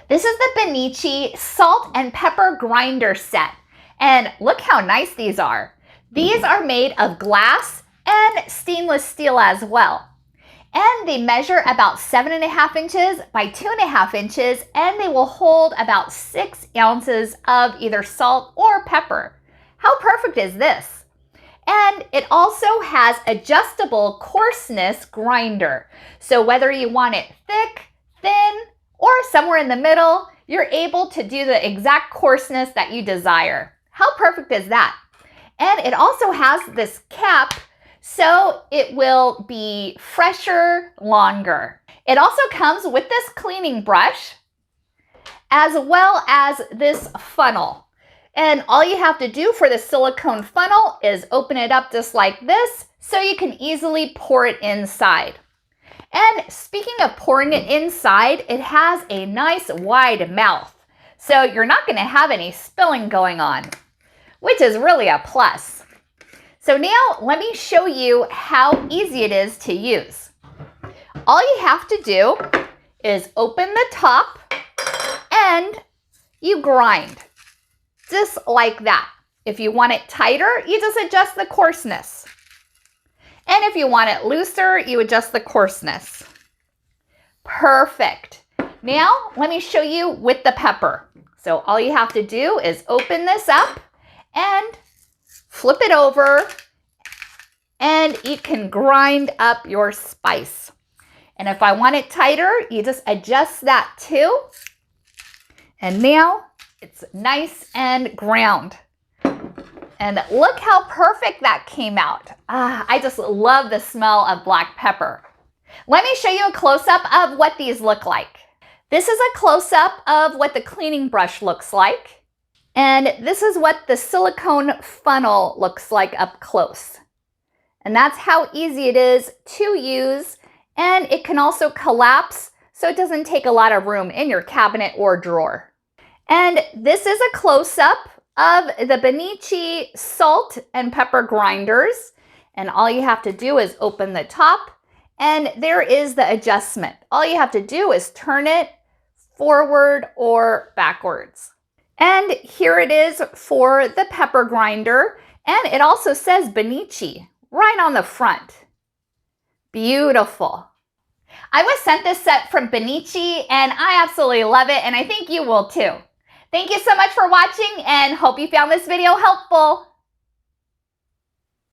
This is the Benici salt and pepper grinder set. And look how nice these are. These are made of glass and stainless steel as well. And they measure about 7.5 inches by 2.5 inches, and they will hold about 6 ounces of either salt or pepper. How perfect is this? And it also has adjustable coarseness grinder. So whether you want it thick, thin, or somewhere in the middle, you're able to do the exact coarseness that you desire. How perfect is that? And it also has this cap so it will be fresher longer. It also comes with this cleaning brush as well as this funnel. And all you have to do for the silicone funnel is open it up just like this so you can easily pour it inside. And speaking of pouring it inside, it has a nice wide mouth. So you're not going to have any spilling going on, which is really a plus. So now let me show you how easy it is to use. All you have to do is open the top and you grind just like that. If you want it tighter, you just adjust the coarseness. And if you want it looser, you adjust the coarseness. Perfect. Now let me show you with the pepper. So all you have to do is open this up and flip it over, and you can grind up your spice. And if I want it tighter, you just adjust that too. And now it's nice and ground. And look how perfect that came out. I just love the smell of black pepper. Let me show you a close-up of what these look like. This is a close-up of what the cleaning brush looks like. And this is what the silicone funnel looks like up close. And that's how easy it is to use. And it can also collapse, so it doesn't take a lot of room in your cabinet or drawer. And this is a close-up of the Benici salt and pepper grinders. And all you have to do is open the top, and there is the adjustment. All you have to do is turn it forward or backwards. And here it is for the pepper grinder. And it also says Benici right on the front. Beautiful. I was sent this set from Benici and I absolutely love it, and I think you will too. Thank you so much for watching and hope you found this video helpful.